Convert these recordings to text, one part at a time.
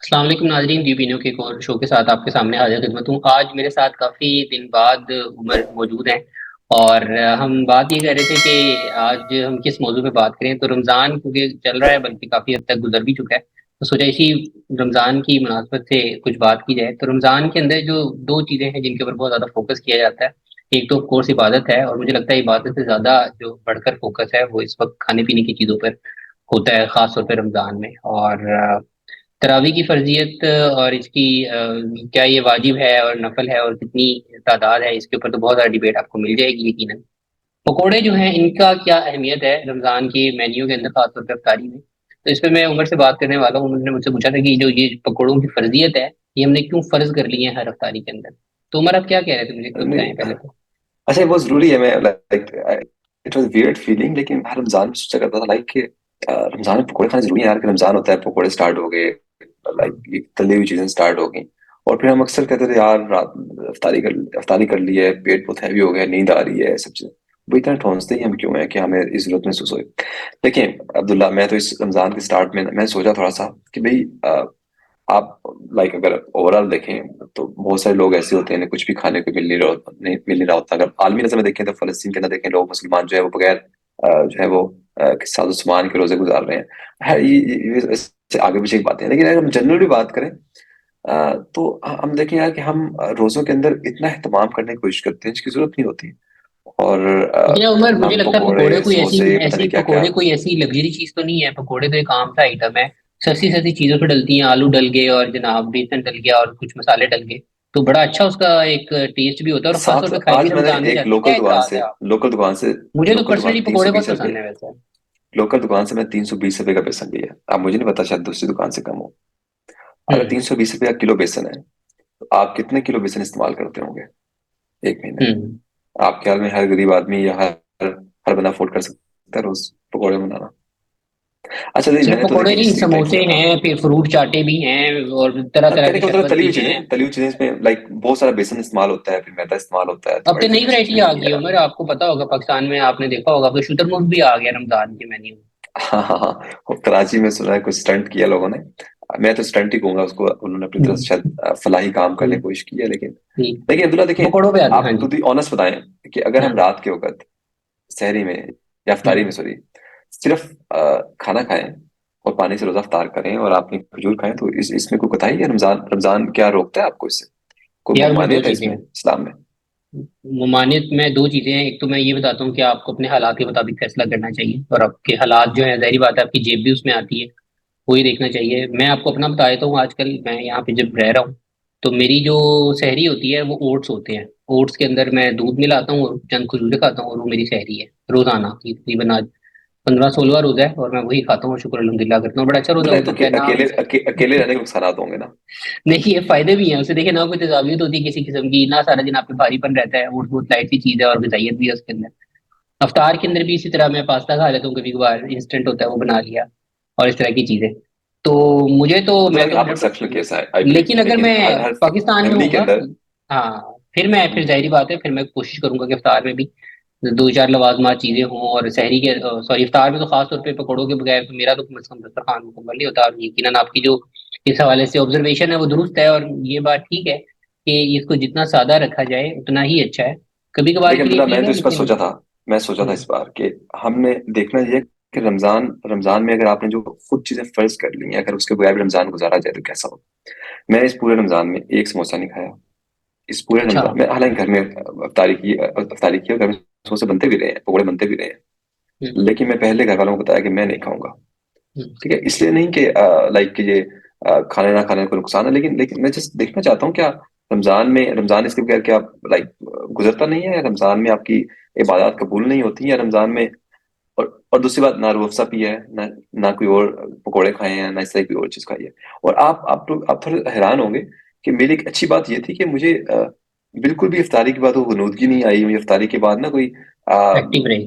अस्सलाम वालेकुम नाजरीन, दीपिनो के एक और शो के साथ आपके सामने हाजिर खिदमत हूँ। आज मेरे साथ काफ़ी दिन बाद उमर मौजूद हैं और हम बात ये कर रहे थे कि आज हम किस मौजू पे बात करें। तो रमज़ान क्योंकि चल रहा है, बल्कि काफ़ी हद तक गुजर भी चुका है, तो सोचा इसी रमज़ान की मुनासबत से कुछ बात की जाए। तो रमज़ान के अंदर जो दो चीज़ें हैं जिनके ऊपर बहुत ज़्यादा फोकस किया जाता है, एक तो कोर्स इबादत है, और मुझे लगता है इबादत से ज़्यादा जो बढ़कर फोकस है वो इस वक्त खाने पीने की चीज़ों पर होता है, ख़ास तौर पर रमज़ान में। और तरावी की फर्जियत और इसकी क्या ये वाजिब है और नफल है और कितनी तादाद है, इसके ऊपर तो बहुत ज़्यादा डिबेट आपको मिल जाएगी यकीनन। पकोड़े जो हैं इनका क्या अहमियत है रमज़ान के मेन्यू के अंदर, खासतौर पर इफ्तारी में। तो इस पे मैं उमर से बात करने वाला हूँ। उन्होंने मुझसे पूछा था कि जो ये पकोड़ों की फर्जियत है, ये हमने क्यों फर्ज कर ली है हर इफ्तारी के अंदर। तो उमर, आप क्या कह रहे थे, मुझे खुद बताएं नहीं, पहले तो। अच्छा वो जरूरी है। मैं like it was weird feeling, लेकिन मैं रमजान में सोचा करता था लाइक कि रमजान में पकौड़े खाने जरूरी है यार। कि रमजान होता है, पकौड़े स्टार्ट हो गए, लाइक ये तली हुई चीजें स्टार्ट हो गई। और फिर हम अक्सर कहते थे यार रात अफ्तारी कर ली है, पेट बहुत हैवी हो गया, नींद आ रही है, सब चीजें। वो इतना ठोंसते ही हम क्यों है कि हमें इस जरूरत महसूस हो। देखिए अब्दुल्ला, मैं तो इस रमजान के स्टार्ट में मैं सोचा थोड़ा सा कि भाई आप लाइक अगर ओवरऑल देखें तो बहुत सारे लोग ऐसे होते हैं जिन्हें कुछ भी खाने को मिल नहीं रहा होता। अगर आलमी नजर में देखें तो फलस्तीन के अंदर देखें, लोग मुसलमान जो है वो बगैर जो है वो सादो सामान के रोजे गुजार रहे हैं। ये इससे आगे पीछे की बातें हैं, लेकिन अगर हम जनरली बात करें तो हम देखें यार कि हम रोजों के अंदर इतना एहतमाम करने की कोशिश करते हैं जिसकी जरूरत नहीं होती। और लेकिन उमर, मुझे हम लगता है पकोड़े पकौड़े कोई ऐसी समोसे पता ऐसी नहीं क्या क्या। पकोड़े कोई ऐसी लग्जरी चीज तो नहीं है। पकोड़े तो एक आम सा आइटम है। सस्ती सस्ती चीजों पे डलती हैं, आलू डल गए और जनाब बेसन डल गया और कुछ मसाले डल गए, तो बड़ा अच्छा उसका एक टेस्ट भी होता है और खासतौर साथ पे खाई भी आज मैंने रमजान में एक जाती है। क्या एतराज है आप? लोकल दुकान से मुझे तो लोकल दुकान पर्सनली से तीन पकोड़े सौ बहुत बीस पसंद रुपए है वैसे। लोकल दुकान से मैं 320 रुपए का बेसन लिया। अब मुझे नहीं पता, शायद दूसरी दुकान से कम हो। अगर हम्म। 320 रुपए का किलो बेसन है तो आप कितने किलो बेसन इस्तेमाल करते होंगे एक महीने में? हम्म। आप ख्याल में हर गरीब आदमी या हर बंदा अफोर्ड कर सकता है रोज पकौड़े बनाना? अच्छा जी, सिर्फ मैंने तो पकोड़े देखिए नहीं, जिस टाइप समोसे लिया था। हैं, फिर फ्रूट चाटे भी हैं और तरह तरह कहने के का मतलब शरबत भी हैं। तली हुई चीजें इसमें लाइक बहुत सारा बेसन इस्तेमाल होता है, फिर मैदा इस्तेमाल होता है, तो अब बड़ी तो अजीब नई सी चीज वैरायटी आ लगती है गई है यार। उमर, आपको पता होगा पाकिस्तान में, आपने देखा होगा, अब तो शुतरमुर्ग भी आ गया रमजान के मेन्यू में। हाँ हाँ हाँ। और कराची में सुना है कुछ स्टंट किया लोगों ने। मैं तो स्टंट ही कहूंगा उसको, उन्होंने अपनी तरफ से हम्म। शायद फलाही काम करने हम्म। की कोशिश की है। लेकिन ठीक। देखिए अब्दुल्ला, देखें पकोड़ों पे आते हैं, हाँ आप जी। टू बी ऑनेस्ट बताएं कि अगर हम हाँ। रात के वक्त सहरी में या इफ्तारी में हम्म। सॉरी सिर्फ खाना खाएं और पानी से रोजा इफ्तार करें और आपने खजूर खाएं, तो इसमें कोई कोताही है? रमजान रमजान क्या रोकता है आपको इससे? कोई यार उसमें दो ममानियत है चीजें इसमें हैं। इस्लाम में? ममानियत में दो चीजें हैं। एक तो मैं ये बताता हूँ कि आपको अपने हालात के मुताबिक फैसला करना चाहिए, और आपके हालात जो है, जाहिर बात है आपकी जेब भी उसमें आती है, वही देखना चाहिए। मैं आपको अपना बता देता हूँ, आजकल मैं यहाँ पे जब रह रहा हूँ, तो मेरी जो सहरी होती है वो ओट्स होते हैं। ओट्स के अंदर मैं दूध मिलाता हूँ और चंद खजूरें खाता हूँ, और वो मेरी सहरी है रोजाना की। तकरीबन आज 15-16वां रोजा है और मैं वही खाता हूँ और शुक्र अल्हम्दुलिल्लाह करता हूँ। बड़ा अच्छा रोजा अब्दुल्ला, ये तो गुजरता है ना। अकेले रहने के नुकसानात होंगे ना? नहीं, ये फायदे भी हैं उससे। देखिए ना, कोई तेजाबियत होती है किसी किस्म की ना, सारा दिन आप पे भारीपन रहता है, ओट्स बहुत लाइट सी चीज है और गजाइयत भी है उसके अंदर। अफ्तार के अंदर भी इसी तरह मैं पास्ता खा लेता हूँ कभी कभार, इंस्टेंट होता है वो बना लिया, और इस तरह की चीजें। तो मुझे तो, अब्दुल्ला, मैं तो आपका एक्सेप्शनल 100%। केस है आई लेकिन बिलीव, अगर लेकिन मैं हर हर पाकिस्तान में फैमिली के होऊंगा, अंदर। हाँ, फिर मैं, फिर जाहिर बात है, फिर मैं कोशिश करूंगा कि इफ्तार में भी दो चार लवाजमात चीजें हों, और सहरी के सॉरी इफ्तार में तो खास तौर पे पकौड़ों के बगैर तो मेरा तो कम से कम दस्तरखान मुकम्मल नहीं होता। और यकीनन आपकी जो इस हवाले से ऑब्जर्वेशन है वो दुरुस्त है, और ये बात ठीक है कि इसको जितना सादा रखा जाए उतना ही अच्छा है। कभी कभार देखिए के लिए अब्दुल्ला, ठीक मैं तो है, इस पर लेकिन सोचा था। मैं सोचा था इस हम्म। बार कि हमने देखना ये कि रमजान रमजान में अगर आपने जो खुद चीजें फर्ज कर ली हैं, अगर उसके बगैर भी रमजान गुजारा जाए तो कैसा हो। मैंने इस पूरे रमजान में एक समोसा नहीं खाया। इस पूरे अच्छा। रमजान में, हालांकि घर में अफ्तारी की और घर में समोसे बनते भी रहे हैं, पकौड़े बनते भी रहे हैं, हम्म। लेकिन मैं पहले घर वालों को बताया कि मैं नहीं खाऊंगा। हम्म। ठीक है, इसलिए नहीं कि लाइक कि ये खाने ना खाने का कोई नुकसान है, लेकिन मैं जस्ट देखना चाहता हूँ क्या रमजान इसके बगैर क्या लाइक गुजरता नहीं है? रमजान में आपकी इबादत कबूल नहीं होती है रमजान में? और दूसरी बात, ना रूह अफ़ज़ा पिया है, ना कोई और पकौड़े खाए हैं, ना इस तरह की कोई और चीज खाई है। और आप थोड़े हैरान होंगे कि मेरी एक अच्छी बात ये थी कि मुझे बिल्कुल भी इफ्तारी के बाद वो गनूदगी नहीं आई। मुझे इफ्तारी के बाद ना कोई एक्टिव रहे।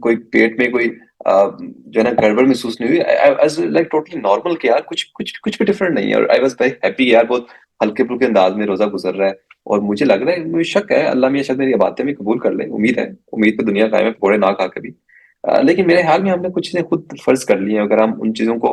कोई पेट में कोई जो है ना गड़बड़ महसूस नहीं हुई। I was like totally normal कि यार कुछ भी डिफरेंट नहीं है। और आई वाज वेरी हैप्पी यार, बहुत हल्के फुल्के अंदाज में रोजा गुजर रहा है। और मुझे लग रहा है, मुझे शक है, अल्लाह मियां शायद मेरी ये बातें भी कबूल कर ले। उम्मीद है, उम्मीद पे दुनिया कायम है, पकौड़े ना खा के भी। लेकिन मेरे ख्याल में हमने कुछ चीजें खुद फर्ज कर ली हैं। अगर हम उन चीजों को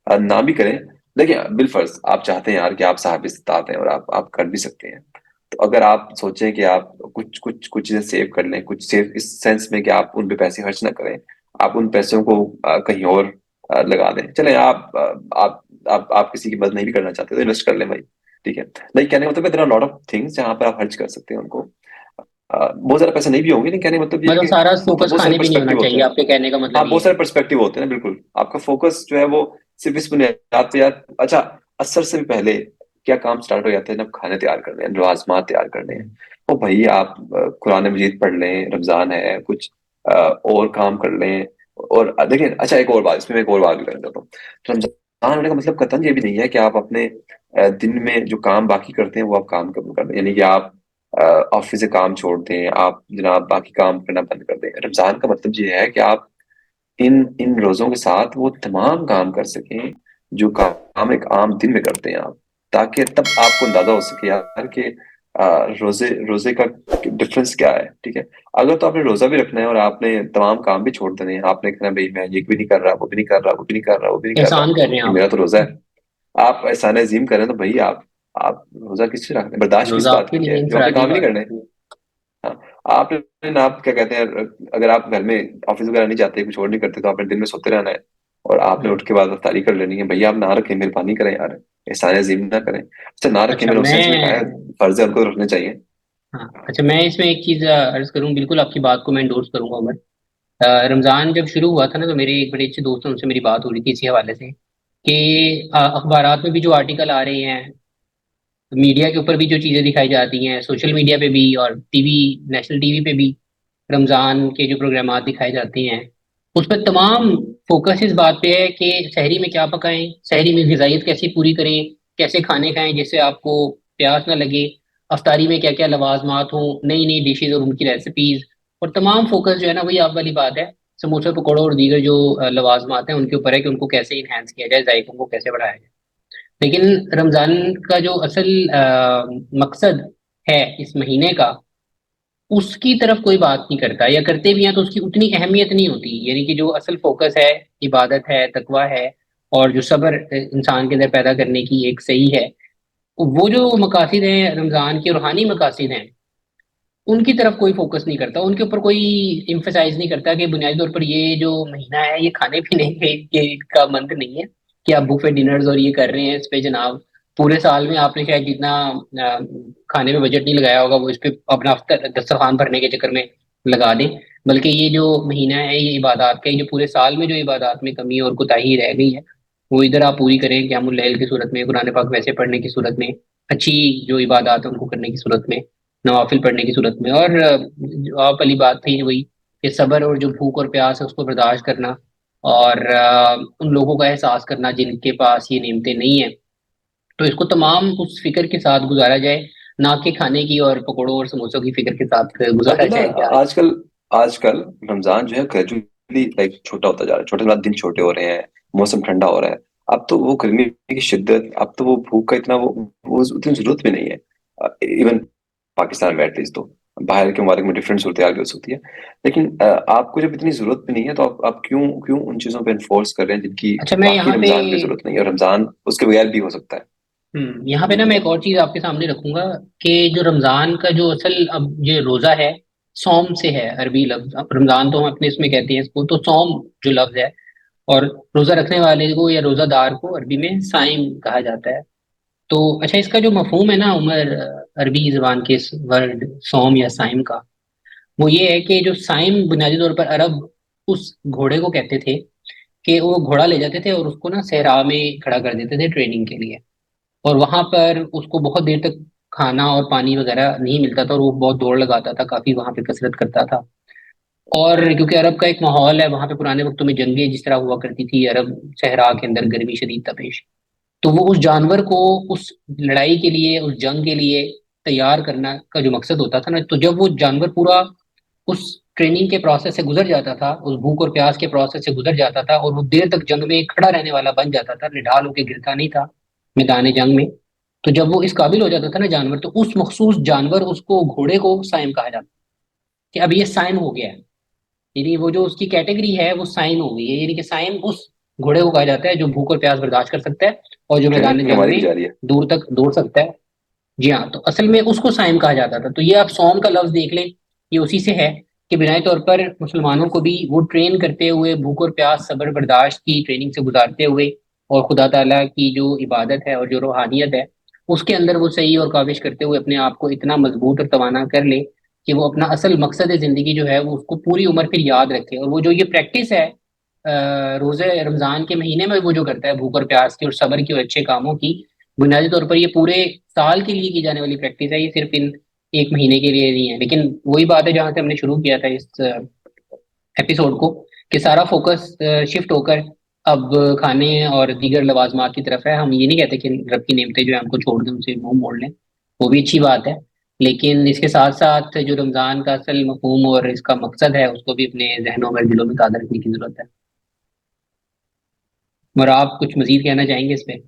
ना भी करें देखिए बिलफर्ज आप चाहते हैं यार कि आप साहब इस्तात हैं और आप कर भी सकते हैं। तो अगर आप सोचें कि आप कुछ कुछ कुछ चीजें सेव कर लें, कुछ सेव इस सेंस में कि आप उन पे पैसे खर्च ना करें, आप उन पैसों को कहीं और लगा दें। चले आप किसी की मदद नहीं भी करना चाहते तो इन्वेस्ट कर लें भाई, ठीक है। लाइक कहने का मतलब there are lot of things जहाँ पर आप खर्च कर सकते हैं उनको। बहुत ज्यादा पैसे नहीं भी होंगे, लेकिन कहने का मतलब ये है मतलब कि सारा बहुत फोकस बहुत सारे खाने पे नहीं होना पर्सपेक्टिव होते चाहिए, हैं। आपके कहने का हाँ मतलब ये बहुत है। सारे पर्सपेक्टिव होते हैं ना, बिल्कुल। आपका फोकस जो है वो सिर्फ इस बुनियाद पे यार, अच्छा, असर से भी पहले क्या काम स्टार्ट हो जाते हैं, जब खाने तैयार करने हैं, लवाजमात तैयार करने हैं। तो भाई आप कुरान मजीद पढ़ लें, रमजान है, कुछ और काम कर लें। और देखिए, अच्छा एक और बात, इसमें मैं एक और बात भी करना चाहता हूँ। रमजान होने का मतलब कतई ये भी नहीं है कि आप अपने दिन में जो काम बाकी करते हैं वो आप काम कम कर दें, यानी कि आप ऑफिस से काम छोड़ दें, आप जनाब बाकी काम करना बंद कर दें। रमजान का मतलब ये है कि आप इन इन रोजों के साथ वो तमाम काम कर सकें जो काम एक आम दिन में करते हैं आप, ताकि तब आपको अंदाजा हो सके यार कि रोजे रोजे का डिफरेंस क्या है, ठीक है। अगर तो आपने रोजा भी रखना है और आपने तमाम काम भी छोड़ देने हैं, आपने कहना भाई मैं ये भी नहीं कर रहा, वो भी नहीं कर रहा, वो भी नहीं कर रहा, वो भी नहीं कर रहा, एहसान कर रहे हैं कि आप। मेरा तो रोजा है। आप एहसान अजीम करें तो भाई आप रोजा किस चीज रखते हैं, बर्दाश्त किस रोजा बात आपके की लिए है जो आपने इंफरादी काम ही नहीं बात करने। है। हाँ, आपने ना, आप क्या कहते हैं, अगर आप घर में ऑफिस वगैरह नहीं जाते, कुछ और नहीं करते, तो आपने दिन में सोते रहना है और आपने हम्म। उठ के बाद अफ्तारी कर लेनी है। भैया आप ना रखें, मेहरबानी करें यार, एहसान अजीम ना करें। अच्छा ना रखें अच्छा मैंने उस सेंस में कहा है, मैं फर्ज है उनको रखने चाहिए। हाँ, अच्छा मैं इसमें एक चीज अर्ज करूँ, बिल्कुल आपकी बात को मैं इंडोर्स करूंगा उमर। रमजान जब शुरू हुआ था ना, तो मेरे एक बड़े अच्छे दोस्त हैं, उनसे मेरी बात हो रही थी इसी हवाले से कि अखबारात में भी जो आर्टिकल आ रहे हैं, मीडिया के ऊपर भी जो चीजें दिखाई जाती हैं, सोशल मीडिया पे भी और टीवी, नेशनल टीवी पे भी रमजान के जो प्रोग्राम दिखाए जाते हैं, उस पर तमाम फोकस इस बात पे है कि सहरी में क्या पकाएं, सहरी में ग़िज़ाइयत कैसे पूरी करें, कैसे खाने खाएं जिससे आपको प्यास ना लगे, अफ्तारी में क्या क्या लवाजमात हों, नई नई डिशेज और उनकी रेसिपीज। और तमाम फोकस जो है ना, वही आप वाली बात है, समोसे पकौड़ों और दीगर जो लवाजमात हैं उनके ऊपर है कि उनको कैसे इन्हेंस किया जाए, जायकों को कैसे बढ़ाया जाए। लेकिन रमजान का जो असल मकसद है इस महीने का, उसकी तरफ कोई बात नहीं करता, या करते भी हैं तो उसकी उतनी अहमियत नहीं होती। यानी कि जो असल फोकस है, इबादत है, तकवा है, और जो सब्र इंसान के अंदर पैदा करने की एक सही है, वो जो मकासद हैं रमजान के, रूहानी मकासद हैं, उनकी तरफ कोई फोकस नहीं करता, उनके ऊपर कोई इम्फेसाइज नहीं करता कि बुनियादी तौर पर ये जो महीना है ये खाने पीने के का मंथ नहीं है कि आप बुफे डिनर्स और ये कर रहे हैं इस पे जनाब। पूरे साल में आपने शायद जितना खाने में बजट नहीं लगाया होगा, वो इस पे अपना दस्तरखान भरने के चक्कर में लगा दें। बल्कि ये जो महीना है ये इबादत का, ये जो पूरे साल में जो इबादत में कमी और कोताही रह गई है, वो इधर आप पूरी करें, क़यामुल लैल की सूरत में, कुरान पाक वैसे पढ़ने की सूरत में, अच्छी जो इबादत है उनको करने की सूरत में, नवाफिल पढ़ने की सूरत में। और जो आप वाली बात थी वही कि सब्र और जो भूख और प्यास है उसको बर्दाश्त करना, और उन लोगों का एहसास करना जिनके पास ये नेमतें नहीं है, तो इसको तमाम उस फिक्र के साथ गुजारा जाए, ना कि खाने की और पकौड़ों और समोसों की फिक्र के साथ गुजारा पता है जाए। क्या? आजकल आजकल रमजान जो है ग्रेजुअली लाइक छोटा होता जा रहा है, छोटे दिन छोटे हो रहे हैं, मौसम ठंडा हो रहा है। अब तो वो गर्मी की शिद्दत, अब तो वो भूख का इतना वो उतनी जरूरत भी नहीं है। इवन पाकिस्तान में एटलीस्ट, तो बाहर के मुल्क में डिफरेंट सूरत हाल हो सकती है। लेकिन आपको जब इतनी जरूरत भी नहीं है तो आप क्यों क्यों उन चीजों पे इन्फोर्स कर रहे हैं जिनकी अच्छा मैं बाकी यहाँ पे रमजान में जरूरत नहीं है, और रमजान उसके बगैर भी हो सकता है। यहाँ पे ना मैं एक और चीज आपके सामने रखूंगा कि जो रमजान का जो असल अब ये रोजा है, सौम से है, अरबी लफ्ज। अब रमजान तो हम अपने इसमें कहते हैं इसको, तो सौम जो लफ्ज है, और रोजा रखने वाले को या रोजादार को अरबी में साइम कहा जाता है। तो अच्छा, इसका जो मफहूम है ना उमर, अरबी जुबान के इस वर्ड सौम या साइम का, वो ये है कि जो साइम बुनियादी तौर पर अरब उस घोड़े को कहते थे कि वो घोड़ा ले जाते थे और उसको ना सहरा में खड़ा कर देते थे ट्रेनिंग के लिए, और वहां पर उसको बहुत देर तक खाना और पानी वगैरह नहीं मिलता था, और वो बहुत दौड़ लगाता था, काफी वहां पे कसरत करता था। और क्योंकि अरब का एक माहौल है वहां पे, पुराने वक्तों में जंगें जिस तरह हुआ करती थी अरब सहरा के अंदर, गर्मी शदीद तपिश, तो वो उस जानवर को उस लड़ाई के लिए, उस जंग के लिए तैयार करना का जो मकसद होता था ना, तो जब वो जानवर पूरा उस ट्रेनिंग के प्रोसेस से गुजर जाता था, उस भूख और प्यास के प्रोसेस से गुजर जाता था, और वो देर तक जंग में खड़ा रहने वाला बन जाता था, निढाल होकर गिरता नहीं था मैदान जंग में, तो जब वो इस काबिल हो जाता था ना जानवर, तो उस मखसूस जानवर, उसको घोड़े को साइम कहा जाता है कि अब ये साइम हो गया है। यानी वो जो उसकी कैटेगरी है वो साइम हो गई है, यानी कि साइम उस घोड़े को कहा जाता है जो भूख और प्यास बर्दाश्त कर सकता है और जो मैदान ट्रेनिंग जंग हमारी भी में जारी है। दूर तक दौड़ सकता है। जी हाँ, तो असल में उसको साइम कहा जाता था। तो ये आप सौम का लफ्ज देख लें, ये उसी से है कि बिनाई तौर पर मुसलमानों को भी वो ट्रेन करते हुए, भूख और प्यास सब्र बर्दाश्त की ट्रेनिंग से गुजारते हुए, और खुदा ताला की जो इबादत है और जो रूहानियत है उसके अंदर वो सही और काविश करते हुए अपने आप को इतना मजबूत और तवाना कर ले कि वो अपना असल मकसद जिंदगी जो है वो उसको पूरी उम्र फिर याद रखे। और वो जो ये प्रैक्टिस है रोजे रमजान के महीने में वो जो करता है भूख और प्यास की और सब्र की और अच्छे कामों की, बुनियादी तौर पर ये पूरे साल के लिए की जाने वाली प्रैक्टिस है, ये सिर्फ इन एक महीने के लिए नहीं है। लेकिन वही बात है जहां से हमने शुरू किया था इस एपिसोड को, कि सारा फोकस शिफ्ट होकर अब खाने और दीगर लवाजमात की तरफ है। हम ये नहीं कहते कि रब की नेमतें जो है हमको छोड़ दें, उनसे मुंह मोड़ लें, वो भी अच्छी बात है। लेकिन इसके साथ साथ जो रमजान का असल मफहूम और इसका मकसद है उसको भी अपने जहनों में, दिलों में ताज़ा रखने की जरूरत है। और आप कुछ मजीद कहना चाहेंगे इस पे?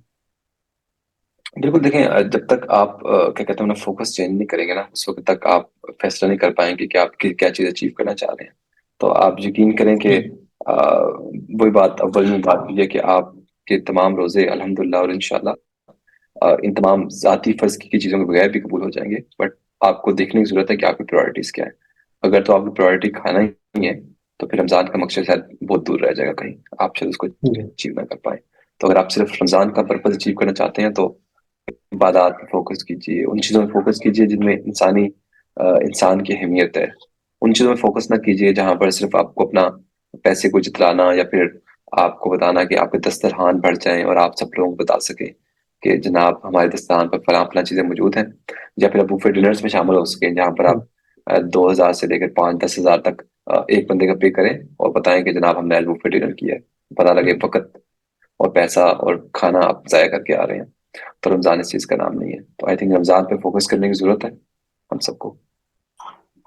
बिल्कुल देखें, जब तक आप क्या कहते हैं ना फोकस चेंज नहीं करेंगे ना, उस वक्त तक आप फैसला नहीं कर पाएंगे कि आप क्या चीज़ अचीव करना चाह रहे हैं। तो आप यकीन करें कि हम्म। वही बात अव्वल में बात की है कि आपके तमाम रोजे अल्हम्दुलिल्लाह और इंशाल्लाह इन तमाम जाती फर्ज की चीज़ों के बगैर भी कबूल हो जाएंगे। बट आपको देखने की जरूरत है कि आपकी प्रायोरिटीज क्या है। अगर तो आपकी प्रायोरिटी खाना ही है, तो फिर रमजान का मकसद शायद बहुत दूर रह जाएगा, कहीं आप शायद उसको जी। अचीव ना कर पाए। तो अगर आप सिर्फ रमजान का पर्पज अचीव करना चाहते हैं, तो इबादत पे फोकस कीजिए, उन चीज़ों में फोकस कीजिए जिनमें इंसान की अहमियत है। उन चीज़ों में फोकस ना कीजिए जहां पर सिर्फ आपको अपना पैसे को जितलाना या फिर आपको बताना कि आपके दस्तरखान बढ़ जाएं और आप सब लोगों को बता सकें कि जनाब हमारे दस्तरखान पर फलां फलां चीज़ें मौजूद हैं। या फिर आप बुफे डिनर्स में शामिल हो सकें जहाँ पर हम्म। आप 2,000 से लेकर 5-10,000 तक एक बंदे का पे करें और बताएं कि जनाब हमने आज बुफे डिनर किया है। पता लगे हम्म। वक्त और पैसा और खाना आप जाया करके आ रहे हैं। तो रमजान इस चीज का नाम नहीं है। तो आई थिंक रमजान पे फोकस करने की जरूरत है हम सबको।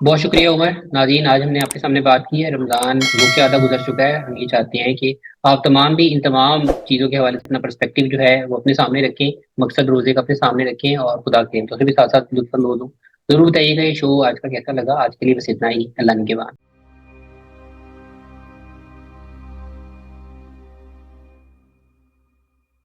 बहुत शुक्रिया उमर। नाज़रीन, आज हमने आपके सामने बात की है, रमज़ान रुक के आधा गुजर चुका है। हम ये चाहते हैं कि आप तमाम भी इन तमाम चीज़ों के हवाले से अपना पर्सपेक्टिव जो है वो अपने सामने रखें, मकसद रोज़े का अपने सामने रखें, और खुदा के नेमतों से भी साथ साथ लुत्फ़ अंदोज़ हों। ज़रूर बताइएगा ये शो आज का कैसा लगा। आज के लिए बस इतना ही। अल्लाह ने के बाद।